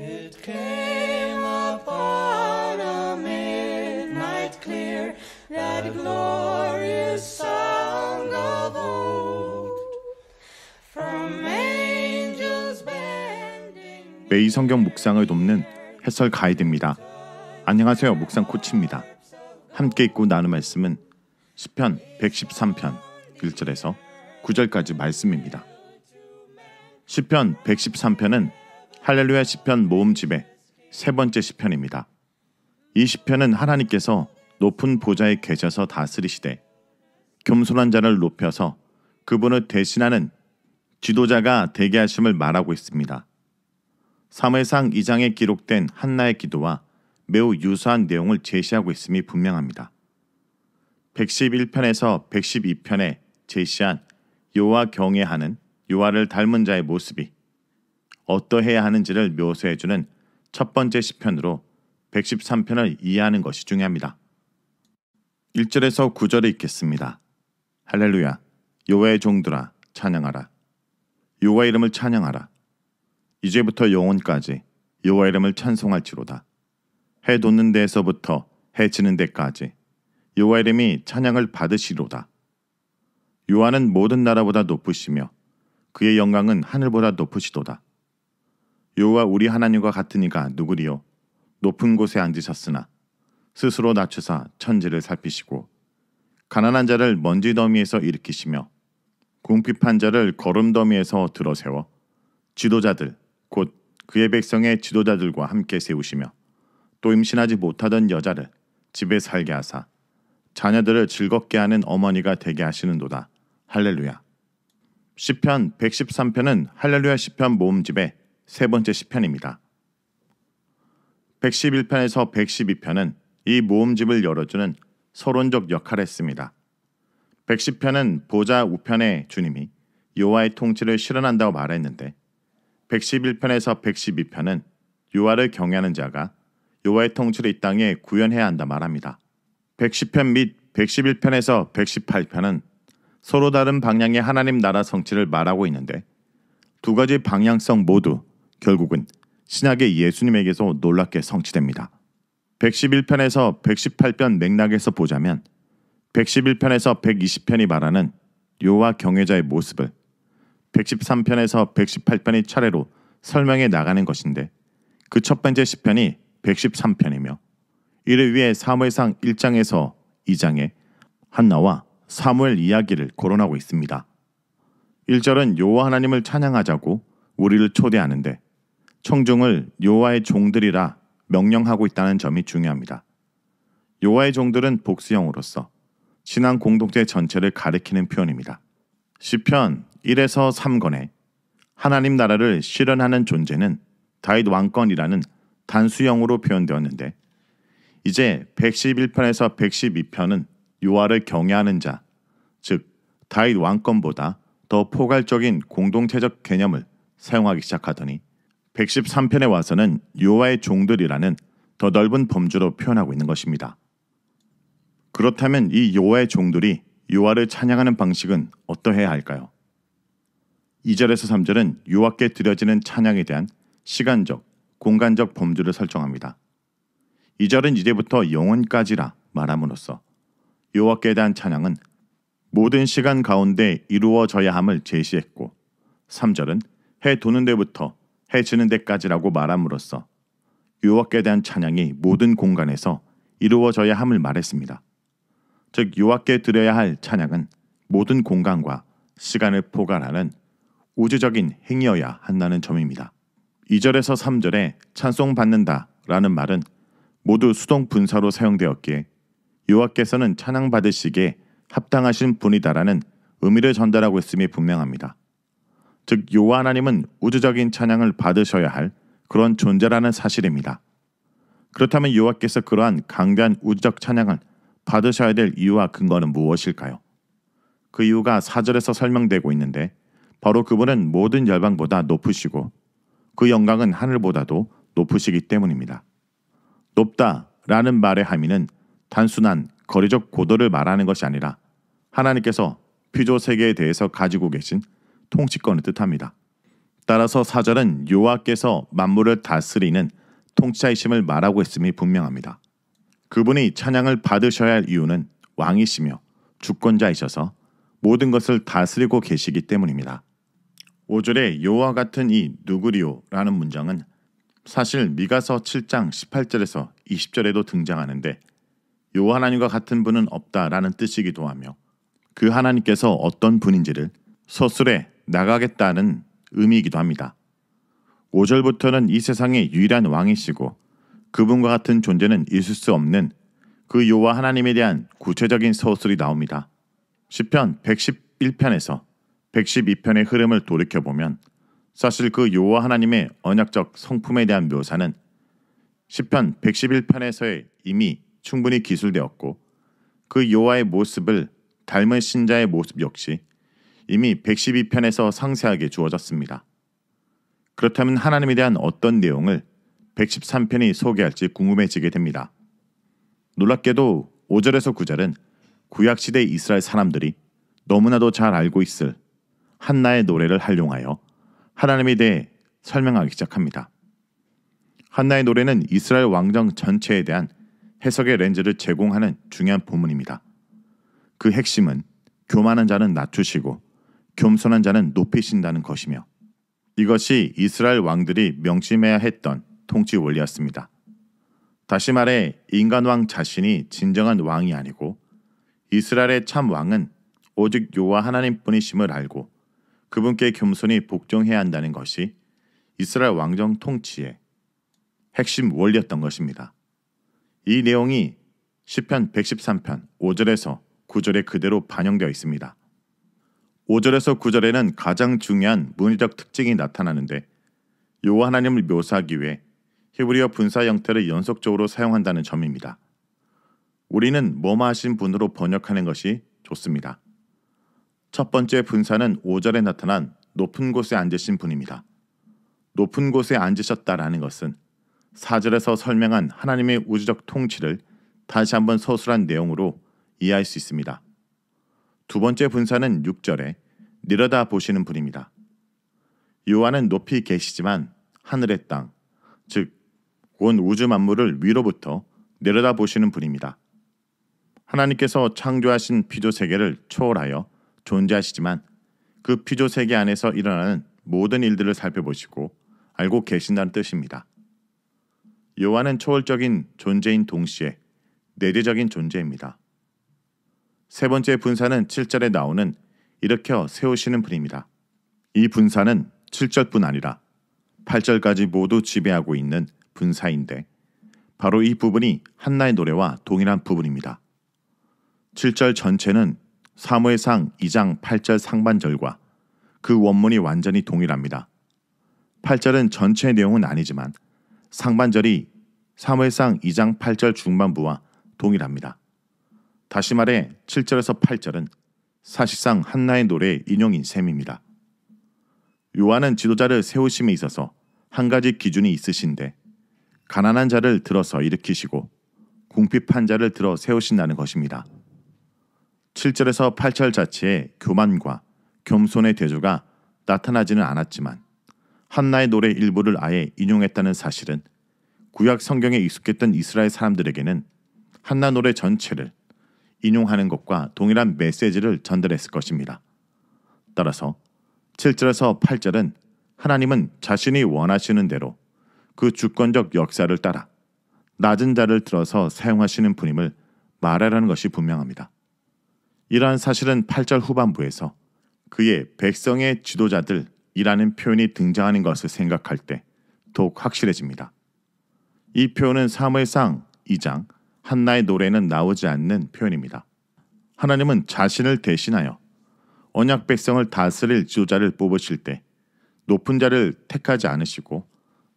It came upon a midnight clear, that glorious song of old, from angels bending. 매일 성경 묵상을 돕는 해설 가이드입니다. 안녕하세요, 묵상 코치입니다. 함께 읽고 나눌 말씀은 시편 113편 1절에서 9절까지 말씀입니다. 시편 113편은 할렐루야 시편 모음집의 세 번째 시편입니다. 이 시편은 하나님께서 높은 보좌에 계셔서 다스리시되 겸손한 자를 높여서 그분을 대신하는 지도자가 되게 하심을 말하고 있습니다. 사무엘상 2장에 기록된 한나의 기도와 매우 유사한 내용을 제시하고 있음이 분명합니다. 111편에서 112편에 제시한 여호와 경외하는 여호와를 닮은 자의 모습이 어떠해야 하는지를 묘사해주는 첫 번째 시편으로 113편을 이해하는 것이 중요합니다. 1절에서 9절을 읽겠습니다. 할렐루야, 여호와의 종들아 찬양하라. 여호와 이름을 찬양하라. 이제부터 영원까지 여호와 이름을 찬송할지로다. 해 돋는 데에서부터 해 지는 데까지 여호와 이름이 찬양을 받으시로다. 여호와는 모든 나라보다 높으시며 그의 영광은 하늘보다 높으시도다. 여호와 우리 하나님과 같은 이가 누구리요? 높은 곳에 앉으셨으나 스스로 낮추사 천지를 살피시고 가난한 자를 먼지 더미에서 일으키시며 궁핍한 자를 거름 더미에서 들어세워 지도자들 곧 그의 백성의 지도자들과 함께 세우시며 또 임신하지 못하던 여자를 집에 살게 하사 자녀들을 즐겁게 하는 어머니가 되게 하시는도다. 할렐루야. 시편 113편은 할렐루야 시편 모음집의 세 번째 시편입니다. 111편에서 112편은 이 모음집을 열어주는 서론적 역할을 했습니다. 110편은 보좌 우편의 주님이 여호와의 통치를 실현한다고 말했는데 111편에서 112편은 여호와를 경외하는 자가 여호와의 통치를 이 땅에 구현해야 한다 말합니다. 110편 및 111편에서 118편은 서로 다른 방향의 하나님 나라 성취를 말하고 있는데 두 가지 방향성 모두 결국은 신약의 예수님에게서 놀랍게 성취됩니다. 111편에서 118편 맥락에서 보자면 111편에서 120편이 말하는 여호와 경외자의 모습을 113편에서 118편이 차례로 설명해 나가는 것인데 그 첫 번째 시편이 113편이며 이를 위해 사무엘상 1장에서 2장에 한나와 사무엘 이야기를 거론하고 있습니다. 1절은 여호와 하나님을 찬양하자고 우리를 초대하는데 청중을 여호와의 종들이라 명령하고 있다는 점이 중요합니다. 여호와의 종들은 복수형으로서 신앙 공동체 전체를 가리키는 표현입니다. 시편 1에서 3권에 하나님 나라를 실현하는 존재는 다윗 왕권이라는 단수형으로 표현되었는데 이제 111편에서 112편은 여호와를 경외하는 자, 즉 다윗 왕권보다 더 포괄적인 공동체적 개념을 사용하기 시작하더니 113편에 와서는 여호와의 종들이라는 더 넓은 범주로 표현하고 있는 것입니다. 그렇다면 이 여호와의 종들이 여호와를 찬양하는 방식은 어떠해야 할까요? 2절에서 3절은 여호와께 드려지는 찬양에 대한 시간적, 공간적 범주를 설정합니다. 2절은 이제부터 영원까지라 말함으로써 여호와께 대한 찬양은 모든 시간 가운데 이루어져야 함을 제시했고 3절은 해 도는 데부터 해 지는 데까지라고 말함으로써 여호와께 대한 찬양이 모든 공간에서 이루어져야 함을 말했습니다. 즉 여호와께 드려야 할 찬양은 모든 공간과 시간을 포괄하는 우주적인 행위여야 한다는 점입니다. 2절에서 3절에 찬송받는다 라는 말은 모두 수동 분사로 사용되었기에 여호와께서는 찬양받으시기에 합당하신 분이다라는 의미를 전달하고 있음이 분명합니다. 즉 여호와 하나님은 우주적인 찬양을 받으셔야 할 그런 존재라는 사실입니다. 그렇다면 여호와께서 그러한 강대한 우주적 찬양을 받으셔야 될 이유와 근거는 무엇일까요? 그 이유가 4절에서 설명되고 있는데 바로 그분은 모든 열방보다 높으시고 그 영광은 하늘보다도 높으시기 때문입니다. 높다라는 말의 함의는 단순한 거리적 고도를 말하는 것이 아니라 하나님께서 피조 세계에 대해서 가지고 계신 통치권을 뜻합니다. 따라서 4절은 여호와께서 만물을 다스리는 통치자이심을 말하고 있음이 분명합니다. 그분이 찬양을 받으셔야 할 이유는 왕이시며 주권자이셔서 모든 것을 다스리고 계시기 때문입니다. 5절에 여호와 같은 이 누구리요? 라는 문장은 사실 미가서 7장 18절에서 20절에도 등장하는데 여호와 하나님과 같은 분은 없다라는 뜻이기도 하며 그 하나님께서 어떤 분인지를 서술해 나가겠다는 의미이기도 합니다. 5절부터는 이 세상의 유일한 왕이시고 그분과 같은 존재는 있을 수 없는 그 여호와 하나님에 대한 구체적인 서술이 나옵니다. 시편 111편에서 112편의 흐름을 돌이켜보면 사실 그 여호와 하나님의 언약적 성품에 대한 묘사는 시편 111편에서의 이미 충분히 기술되었고 그 여호와의 모습을 닮은 신자의 모습 역시 이미 112편에서 상세하게 주어졌습니다. 그렇다면 하나님에 대한 어떤 내용을 113편이 소개할지 궁금해지게 됩니다. 놀랍게도 5절에서 9절은 구약시대 이스라엘 사람들이 너무나도 잘 알고 있을 한나의 노래를 활용하여 하나님에 대해 설명하기 시작합니다. 한나의 노래는 이스라엘 왕정 전체에 대한 해석의 렌즈를 제공하는 중요한 본문입니다. 그 핵심은 교만한 자는 낮추시고 겸손한 자는 높이신다는 것이며 이것이 이스라엘 왕들이 명심해야 했던 통치 원리였습니다. 다시 말해 인간 왕 자신이 진정한 왕이 아니고 이스라엘의 참 왕은 오직 여호와 하나님뿐이심을 알고 그분께 겸손히 복종해야 한다는 것이 이스라엘 왕정 통치의 핵심 원리였던 것입니다. 이 내용이 시편 113편 5절에서 9절에 그대로 반영되어 있습니다. 5절에서 9절에는 가장 중요한 문의적 특징이 나타나는데 여호와 하나님을 묘사하기 위해 히브리어 분사 형태를 연속적으로 사용한다는 점입니다. 우리는 뭐뭐하신 분으로 번역하는 것이 좋습니다. 첫 번째 분사는 5절에 나타난 높은 곳에 앉으신 분입니다. 높은 곳에 앉으셨다라는 것은 4절에서 설명한 하나님의 우주적 통치를 다시 한번 서술한 내용으로 이해할 수 있습니다. 두 번째 분사는 6절에 내려다 보시는 분입니다. 여호와는 높이 계시지만 하늘의 땅, 즉 온 우주 만물을 위로부터 내려다 보시는 분입니다. 하나님께서 창조하신 피조 세계를 초월하여 존재하시지만 그 피조 세계 안에서 일어나는 모든 일들을 살펴보시고 알고 계신다는 뜻입니다. 여호와는 초월적인 존재인 동시에 내재적인 존재입니다. 세 번째 분사는 7절에 나오는 일으켜 세우시는 분입니다. 이 분사는 7절뿐 아니라 8절까지 모두 지배하고 있는 분사인데 바로 이 부분이 한나의 노래와 동일한 부분입니다. 7절 전체는 사무엘상 2장 8절 상반절과 그 원문이 완전히 동일합니다. 8절은 전체 내용은 아니지만 상반절이 사무엘상 2장 8절 중반부와 동일합니다. 다시 말해 7절에서 8절은 사실상 한나의 노래의 인용인 셈입니다. 요한은 지도자를 세우심에 있어서 한 가지 기준이 있으신데 가난한 자를 들어서 일으키시고 궁핍한 자를 들어 세우신다는 것입니다. 7절에서 8절 자체에 교만과 겸손의 대조가 나타나지는 않았지만 한나의 노래 일부를 아예 인용했다는 사실은 구약 성경에 익숙했던 이스라엘 사람들에게는 한나 노래 전체를 인용하는 것과 동일한 메시지를 전달했을 것입니다. 따라서 7절에서 8절은 하나님은 자신이 원하시는 대로 그 주권적 역사를 따라 낮은 자를 들어서 사용하시는 분임을 말하라는 것이 분명합니다. 이러한 사실은 8절 후반부에서 그의 백성의 지도자들이라는 표현이 등장하는 것을 생각할 때 더욱 확실해집니다. 이 표현은 사무엘상 2장 한나의 노래는 나오지 않는 표현입니다. 하나님은 자신을 대신하여 언약 백성을 다스릴 지도자를 뽑으실 때 높은 자를 택하지 않으시고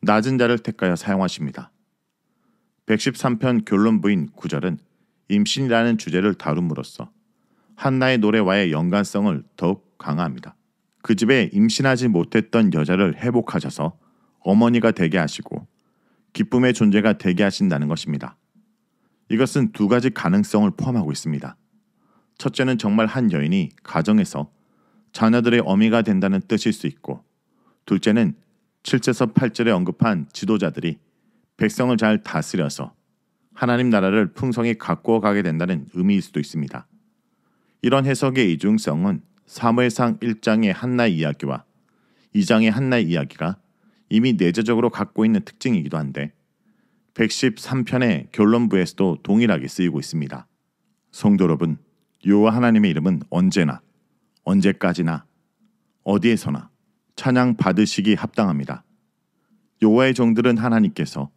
낮은 자를 택하여 사용하십니다. 113편 결론부인 9절은 임신이라는 주제를 다룸으로써 한나의 노래와의 연관성을 더욱 강화합니다. 그 집에 임신하지 못했던 여자를 회복하셔서 어머니가 되게 하시고 기쁨의 존재가 되게 하신다는 것입니다. 이것은 두 가지 가능성을 포함하고 있습니다. 첫째는 정말 한 여인이 가정에서 자녀들의 어미가 된다는 뜻일 수 있고 둘째는 7절에서 8절에 언급한 지도자들이 백성을 잘 다스려서 하나님 나라를 풍성히 가꾸어 가게 된다는 의미일 수도 있습니다. 이런 해석의 이중성은 사무엘상 1장의 한나의 이야기와 2장의 한나의 이야기가 이미 내재적으로 갖고 있는 특징이기도 한데 113편의 결론부에서도 동일하게 쓰이고 있습니다. 성도 여러분, 여호와 하나님의 이름은 언제나, 언제까지나, 어디에서나 찬양 받으시기 합당합니다. 여호와의 종들은 하나님께서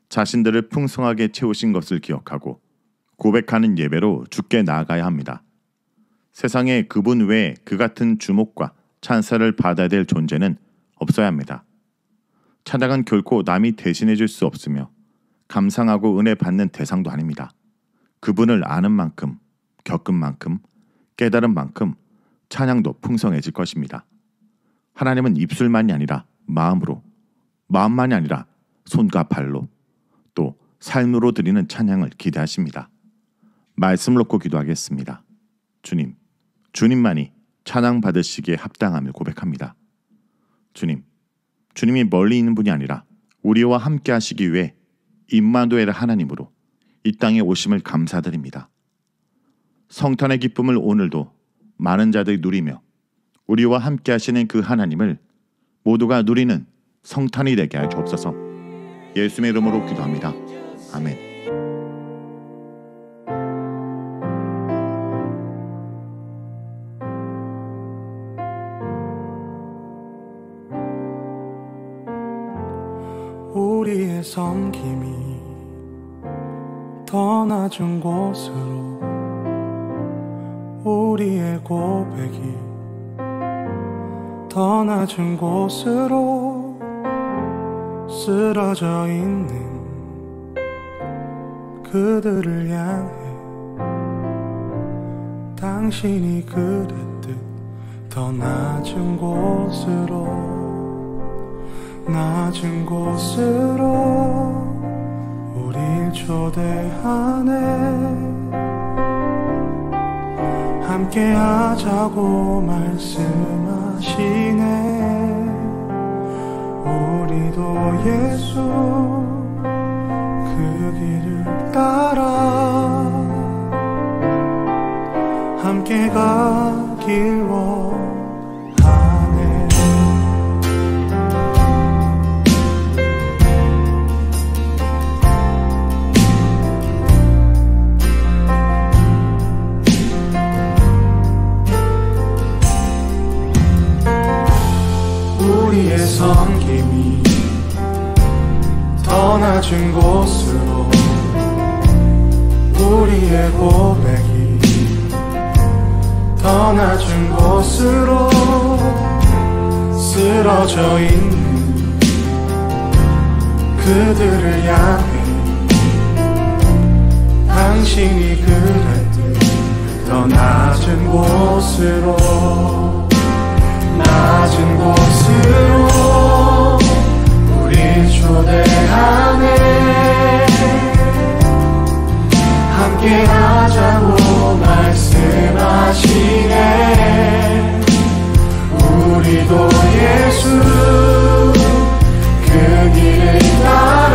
자신들을 풍성하게 채우신 것을 기억하고 고백하는 예배로 주께 나아가야 합니다. 세상에 그분 외에 그 같은 주목과 찬사를 받아야 될 존재는 없어야 합니다. 찬양은 결코 남이 대신해 줄 수 없으며 감상하고 은혜 받는 대상도 아닙니다. 그분을 아는 만큼, 겪은 만큼, 깨달은 만큼 찬양도 풍성해질 것입니다. 하나님은 입술만이 아니라 마음으로, 마음만이 아니라 손과 발로, 또 삶으로 드리는 찬양을 기대하십니다. 말씀을 놓고 기도하겠습니다. 주님, 주님만이 찬양 받으시기에 합당함을 고백합니다. 주님, 주님이 멀리 있는 분이 아니라 우리와 함께 하시기 위해 임마누엘 하나님으로 이 땅에 오심을 감사드립니다. 성탄의 기쁨을 오늘도 많은 자들이 누리며 우리와 함께 하시는 그 하나님을 모두가 누리는 성탄이 되게 하여 주옵소서. 예수님의 이름으로 기도합니다. 아멘. 우리의 섬김이 더 낮은 곳으로, 우리의 고백이 더 낮은 곳으로 쓰러져 있는 그들을 향해 당신이 그랬듯 더 낮은 곳으로, 낮은 곳으로 우릴 초대하네. 함께 하자고 말씀하시네. 우리도 예수 그 길을 따라 함께 가길 원하네. 우리의 섬김이 더 낮은 곳으로, 우리의 고백이 더 낮은 곳으로 쓰러져 있는 그들을 향해 당신이 그랬듯 더 낮은 곳으로, 낮은 곳으로 우릴 초대하네. 함께 하자고 말씀하시네. 우리도 예수 그 길을 따라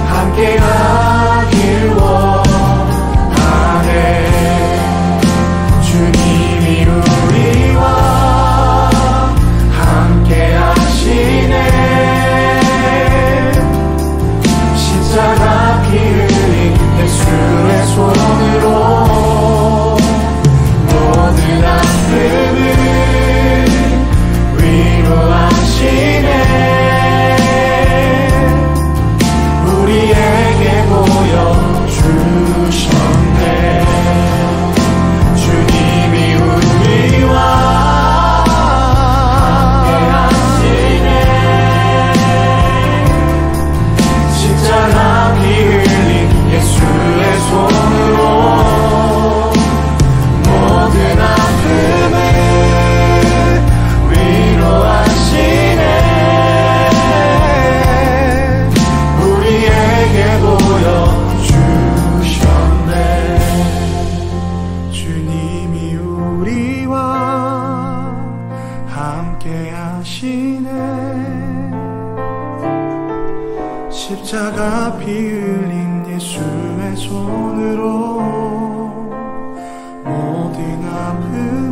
함께 가길 원하네. 주님이 우리와 함께 하시네. 십자가 길을 십자가 피 흘린 예수의 손으로 모든 아픔